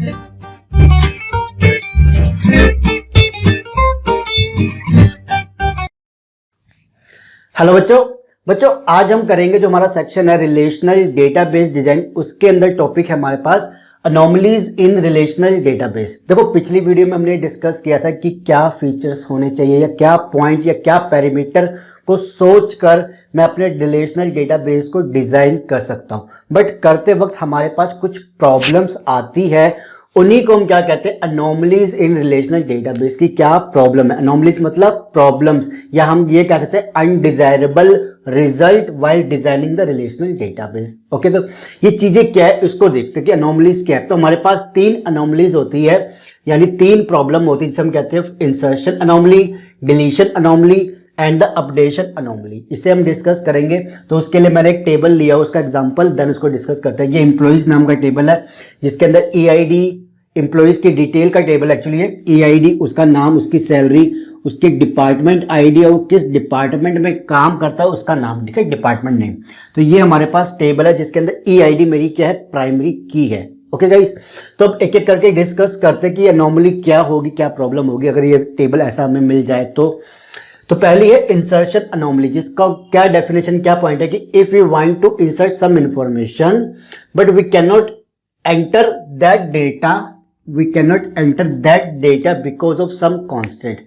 Hello बच्चों आज हम करेंगे जो हमारा सेक्शन है रिलेशनल डेटाबेस डिजाइन। उसके अंदर टॉपिक है हमारे पास अनोमलीज इन रिलेशनल डेटाबेस। देखो पिछली वीडियो में हमने डिस्कस किया था कि क्या फीचर्स होने चाहिए या क्या पॉइंट या क्या पैरामीटर को सोचकर मैं अपने रिलेशनल डेटाबेस को डिजाइन कर सकता हूं, बट करते वक्त हमारे पास कुछ प्रॉब्लम्स आती है। उन्हीं को हम क्या कहते हैं, अनोमलीज इन रिलेशनल डेटाबेस की क्या प्रॉब्लम है। अनोमलीज मतलब प्रॉब्लम्स, या हम ये कह सकते हैं undesirable result while designing the relational database. Okay, तो ये चीजें क्या है इसको देखते हैं कि अनोमलीज क्या है। तो हमारे पास 3 अनोमलीज होती है, यानी 3 प्रॉब्लम होती है जिसे हम कहते हैं insertion anomaly, deletion anomaly and the updation anomaly. इसे हम डिस्कस करेंगे। तो उसके लिए मैंने एक टेबल लिया, उसका एग्जांपल, देन उसको डिस्कस करते हैं। ये एम्प्लॉइज नाम का टेबल है जिसके अंदर ईआईडी, एम्प्लॉइज की डिटेल का टेबल एक्चुअली है। ईआईडी उसका नाम, उसकी सैलरी, उसकी डिपार्टमेंट आईडी और किस डिपार्टमेंट में काम करता है उसका नाम, ठीक है, डिपार्टमेंट नेम। तो ये हमारे पास टेबल है जिसके अंदर ईआईडी मेरी क्या है, प्राइमरी की है। ओके गाइस, तो अब एक एक करके डिस्कस करते हैं कि अनोमली क्या होगी, क्या प्रॉब्लम होगी अगर ये टेबल ऐसा हमें मिल जाए। तो पहली है इंसर्शन अनोमली, जिसका क्या डेफिनेशन, क्या पॉइंट है कि if you want to insert some information but we can not enter that data because of some constant.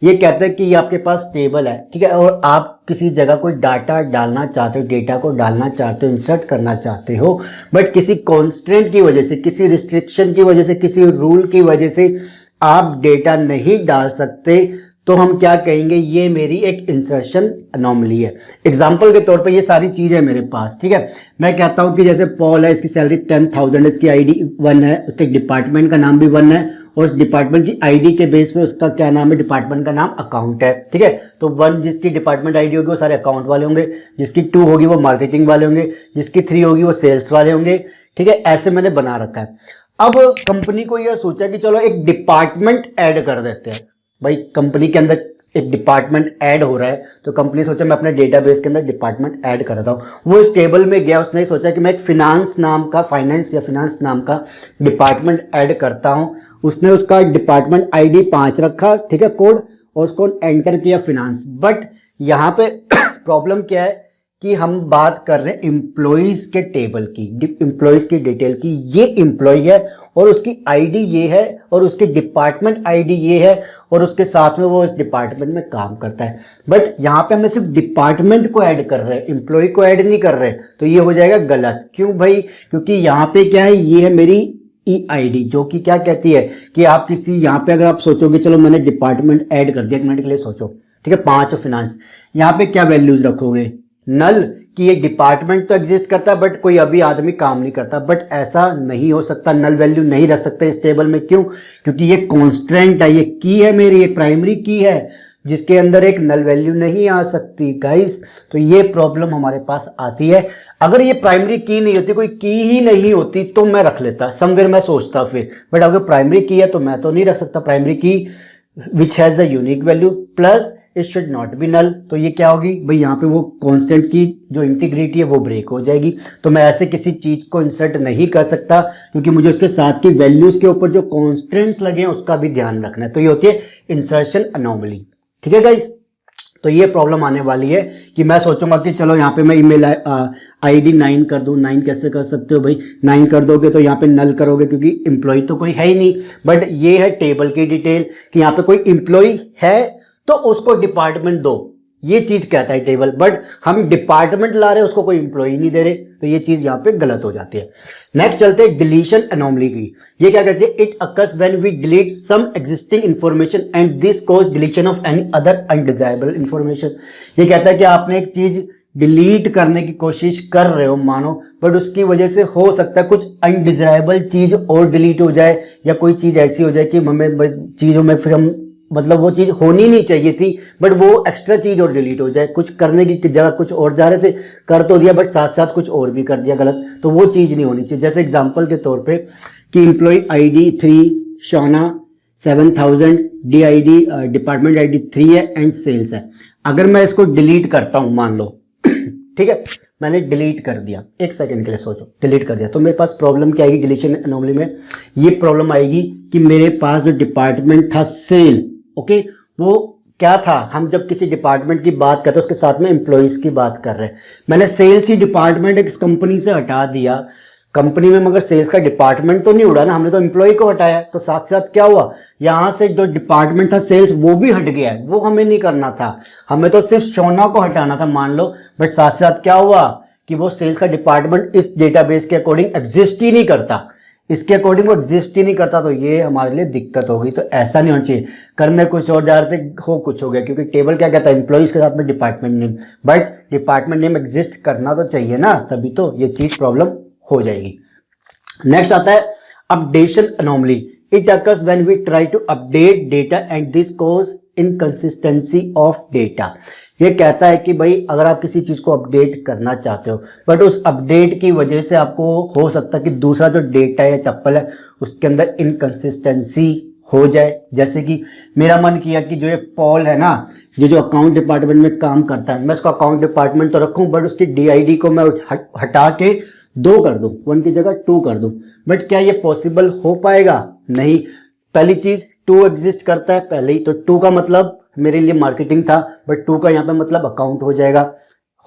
ये कहते हैं कि ये आपके पास टेबल है, ठीक है, और आप किसी जगह कोई डाटा डालना चाहते हो, डेटा को डालना चाहते हो, इंसर्ट करना चाहते हो, बट किसी कॉन्स्टेंट की वजह से, किसी रिस्ट्रिक्शन की वजह से, किसी रूल की वजह से आप डेटा नहीं डाल सकते, तो हम क्या कहेंगे, ये मेरी एक इंसर्शन अनोमली है। एग्जाम्पल के तौर पे ये सारी चीजें मेरे पास, ठीक है। मैं कहता हूं कि जैसे पॉल है, इसकी सैलरी 10,000, इसकी आईडी 1 है, उसके डिपार्टमेंट का नाम भी 1 है, और उस डिपार्टमेंट की आईडी के बेस पे उसका क्या नाम है, डिपार्टमेंट का नाम अकाउंट है, ठीक है। तो 1 जिसकी डिपार्टमेंट आईडी होगी वो सारे अकाउंट वाले होंगे, जिसकी 2 होगी वो मार्केटिंग वाले होंगे, जिसकी 3 होगी वो सेल्स वाले होंगे, ठीक है। ऐसे मैंने बना रखा है। अब कंपनी को यह सोचा कि चलो एक डिपार्टमेंट ऐड कर देते हैं। भाई कंपनी के अंदर एक डिपार्टमेंट ऐड हो रहा है, तो कंपनी सोचा मैं अपने डेटाबेस के अंदर डिपार्टमेंट ऐड कर देता हूं। वो इस टेबल में गया, उसने सोचा कि मैं एक फाइनेंस नाम का डिपार्टमेंट ऐड करता हूं। उसने उसका डिपार्टमेंट आईडी 5 रखा, ठीक है, कोड, और उसको एंटर किया फाइनेंस। बट यहां पे प्रॉब्लम क्या है कि हम बात कर रहे हैं एम्प्लॉइज के टेबल की, एम्प्लॉइज की डिटेल की। ये एम्प्लॉय है और उसकी आईडी ये है और उसकी डिपार्टमेंट आईडी ये है और उसके साथ में वो इस डिपार्टमेंट में काम करता है। बट यहाँ पे हमें सिर्फ डिपार्टमेंट को ऐड कर रहे हैं, एम्प्लॉय को ऐड नहीं कर रहे, तो ये हो जाएगा गलत। क्यों भाई? क्योंकि यहाँ पे क्या है, ये है मेरी ईआईडी, जो कि क्या कहती है कि आप किसी, यहाँ पे अगर आप सोचोगे चलो मैंने डिपार्टमेंट ऐड कर दिया, 1 मिनट के लिए सोचो, ठीक है, 5 फाइनेंस, यहाँ पे क्या वैल्यूज रखोगे, नल, कि ये डिपार्टमेंट तो एग्जिस्ट करता है बट कोई अभी आदमी काम नहीं करता। बट ऐसा नहीं हो सकता, नल वैल्यू नहीं रख सकते इस टेबल में। क्यों? क्योंकि ये कॉन्स्टेंट है, ये की है मेरी, एक प्राइमरी की है जिसके अंदर एक नल वैल्यू नहीं आ सकती गाइस। तो ये प्रॉब्लम हमारे पास आती है। अगर ये प्राइमरी की नहीं होती, कोई की ही नहीं होती, तो मैं रख लेता, समवेयर मैं सोचता फिर। बट अगर प्राइमरी की है तो मैं तो नहीं रख सकता। Primary key which has the unique value plus it should not be null. तो ये क्या होगी भाई, यहाँ पे वो कांस्टेंट की जो इंटीग्रिटी है वो ब्रेक हो जाएगी। तो मैं ऐसे किसी चीज को इंसर्ट नहीं कर सकता, क्योंकि मुझे उसके साथ की वैल्यूज के ऊपर जो कांस्टेंट्स लगे हैं उसका भी ध्यान रखना है। तो ये होती है इंसर्शन अनोमली, ठीक है गाइस। तो ये प्रॉब्लम आने वाली है कि मैं सोचूंगा कि चलो यहाँ पे मैं ईमेल आईडी 9 कर दूं। 9 कैसे कर सकते हो भाई? 9 कर दोगे तो यहाँ पे नल करोगे, क्योंकि एम्प्लॉय तो कोई है ही नहीं। बट ये है टेबल की डिटेल कि यहाँ पे कोई एम्प्लॉय है तो उसको डिपार्टमेंट दो, ये चीज कहता है टेबल। बट हम डिपार्टमेंट ला रहे हैं, उसको कोई एम्प्लॉय नहीं दे रहे, तो ये चीज यहाँ पे गलत हो जाती है। नेक्स्ट चलते हैं डिलीशन अनोमली की। ये क्या कहती है, it occurs when we delete some existing information and this cause deletion of any other undesirable information. ये कहता है कि आपने एक चीज डिलीट करने की कोशिश कर रहे हो मानो, बट उसकी वजह से हो सकता है कुछ अनडिजायरेबल चीज और डिलीट हो जाए, या कोई चीज ऐसी हो जाए कि हमें चीजों में फिर हम, मतलब वो चीज होनी नहीं चाहिए थी बट वो एक्स्ट्रा चीज और डिलीट हो जाए। कुछ करने की जगह कुछ और जा रहे थे, कर तो दिया बट साथ साथ कुछ और भी कर दिया गलत, तो वो चीज नहीं होनी चाहिए। जैसे एग्जांपल के तौर पे कि employ ID 3, Shona 7000, DID department ID 3 है एंड सेल्स है। अगर मैं इसको डिलीट करता हूं मान लो, ठीक है, मैंने डिलीट कर दिया, एक सेकंड के लिए सोचो, डिलीट कर दिया, तो मेरे पास प्रॉब्लम क्या आएगी डिलीशन एनोमली में? ये प्रॉब्लम आएगी कि मेरे पास जो डिपार्टमेंट था सेल, ओके, वो क्या था, हम जब किसी डिपार्टमेंट की बात करते हैं उसके साथ में एम्प्लॉइज की बात कर रहे हैं, मैंने सेल्स ही डिपार्टमेंट इस कंपनी से हटा दिया, कंपनी में मगर सेल्स का डिपार्टमेंट तो नहीं उड़ा ना, हमने तो एम्प्लॉय को हटाया, तो साथ साथ क्या हुआ, यहां से जो डिपार्टमेंट था सेल्स वो भी हट गया है, वो हमें नहीं करना था, हमें तो सिर्फ शोना को हटाना था मान लो, बट साथ साथ क्या हुआ कि वो सेल्स का डिपार्टमेंट इस डेटाबेस के अकॉर्डिंग एग्जिस्ट ही नहीं करता, इसके अकॉर्डिंग वो एग्जिस्ट ही नहीं करता, तो ये हमारे लिए दिक्कत होगी। तो ऐसा नहीं होना चाहिए, करने कुछ और जा रहे थे हो कुछ हो गया, क्योंकि टेबल क्या कहता है एम्प्लॉइज के साथ में department name, but department name exist करना तो चाहिए ना, तभी तो ये चीज प्रॉब्लम हो जाएगी। नेक्स्ट आता है updation anomaly. It occurs when we try to update data and this cause inconsistency of data. ये कहता है कि भाई अगर आप किसी चीज को अपडेट करना चाहते हो बट उस अपडेट की वजह से आपको हो सकता है कि दूसरा जो डेटा या टप्पल है उसके अंदर इनकंसिस्टेंसी हो जाए। जैसे कि मेरा मन किया कि जो ये पॉल है ना, ये जो अकाउंट डिपार्टमेंट में काम करता है, मैं उसका अकाउंट डिपार्टमेंट तो रखूं बट उसकी DID को मैं हटा के 2 कर दूं, 1 की जगह 2 कर दूं, बट क्या ये पॉसिबल हो पाएगा? नहीं। पहली चीज 2 एग्जिस्ट करता है पहले ही, तो 2 का मतलब मेरे लिए मार्केटिंग था, बट 2 का यहाँ पे मतलब अकाउंट हो जाएगा,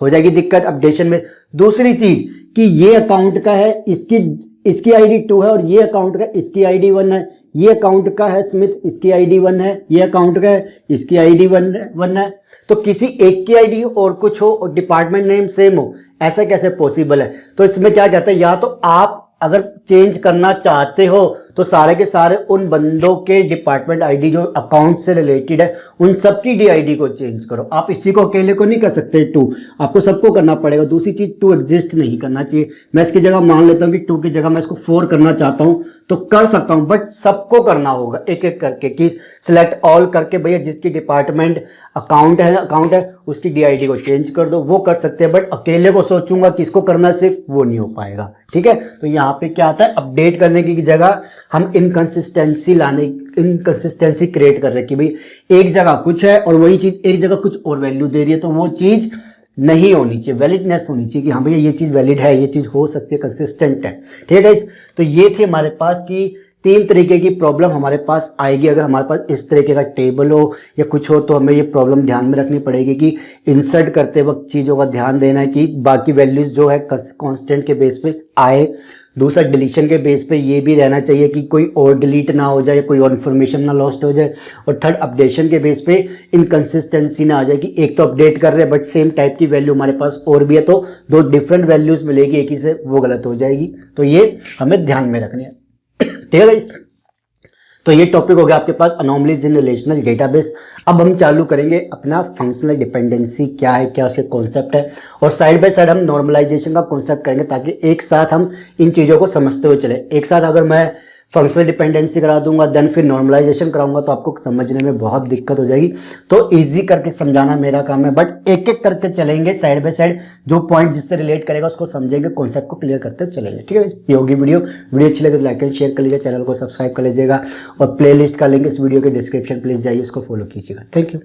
हो जाएगी दिक्कत अपडेशन में। दूसरी चीज कि ये अकाउंट का है, इसकी ID 2 है और ये अकाउंट का इसकी ID 1 है, ये अकाउंट का है स्मिथ, इसकी ID 1 है, ये अकाउंट का है इसकी ID 1 है, तो किसी एक की ID और कुछ हो और डिपार्टमेंट नेम सेम हो, ऐसा कैसे पॉसिबल है? तो इसमें क्या कहता है, या तो आप अगर चेंज करना चाहते हो तो सारे के सारे उन बंदों के डिपार्टमेंट ID जो अकाउंट से रिलेटेड है उन सबकी DID को चेंज करो, आप इसी को अकेले को नहीं कर सकते 2, आपको सबको करना पड़ेगा। दूसरी चीज 2 एग्जिस्ट नहीं करना चाहिए, मैं इसकी जगह मान लेता हूं कि 2 की जगह मैं इसको 4 करना चाहता हूं तो कर सकता हूं, बट सबको करना होगा एक एक करके, कि सिलेक्ट ऑल करके भैया जिसकी डिपार्टमेंट अकाउंट है उसकी DID को चेंज कर दो, वो कर सकते हैं, बट अकेले को सोचूंगा किसको करना सिर्फ, वो नहीं हो पाएगा। ठीक है, तो यहाँ पे क्या आता है, अपडेट करने की जगह हम इनकंसिस्टेंसी क्रिएट कर रहे हैं कि भाई एक जगह कुछ है और वही चीज एक जगह कुछ और वैल्यू दे रही है, तो वो चीज नहीं होनी चाहिए, वैलिडनेस होनी चाहिए कि हाँ भैया ये चीज वैलिड है, ये चीज हो सकती है, कंसिस्टेंट है। ठीक है, तो ये थी हमारे पास की 3 तरीके की प्रॉब्लम हमारे पास आएगी। अगर हमारे पास इस तरीके का टेबल हो या कुछ हो तो हमें ये प्रॉब्लम ध्यान में रखनी पड़ेगी कि इंसर्ट करते वक्त चीज़ों का ध्यान देना है कि बाकी वैल्यूज जो है कांस्टेंट के बेस पे आए। दूसरा डिलीशन के बेस पे ये भी रहना चाहिए कि कोई और डिलीट ना हो जाए, कोई और इन्फॉर्मेशन ना लॉस्ट हो जाए। और थर्ड अपडेशन के बेस पे इनकंसिस्टेंसी ना आ जाए कि एक तो अपडेट कर रहे हैं बट सेम टाइप की वैल्यू हमारे पास और भी है, तो 2 डिफरेंट वैल्यूज मिलेगी एक ही से, वो गलत हो जाएगी। तो ये हमें ध्यान में रखनी है। ठीक है, तो ये टॉपिक हो गया आपके पास अनोमलीज इन रिलेशनल डेटाबेस। अब हम चालू करेंगे अपना फंक्शनल डिपेंडेंसी क्या है, क्या उसके कॉन्सेप्ट है, और साइड बाय साइड हम नॉर्मलाइजेशन का कॉन्सेप्ट करेंगे ताकि एक साथ हम इन चीज़ों को समझते हुए चले। एक साथ अगर मैं फंक्शनल डिपेंडेंसी करा दूंगा देन फिर नॉर्मलाइजेशन कराऊंगा तो आपको समझने में बहुत दिक्कत हो जाएगी। तो इजी करके समझाना मेरा काम है, बट एक एक करके चलेंगे साइड बाय साइड, जो पॉइंट जिससे रिलेट करेगा उसको समझेंगे, कॉन्सेप्ट को क्लियर करते चलेंगे। ठीक है, ये होगी वीडियो अच्छी लगे तो लाइक एंड शेयर कर लीजिए, चैनल को सब्सक्राइब कर लीजिएगा और प्ले लिस्ट का लिंक इस वीडियो के डिस्क्रिप्शन प्लीज जाइए उसको फॉलो कीजिएगा। Thank you.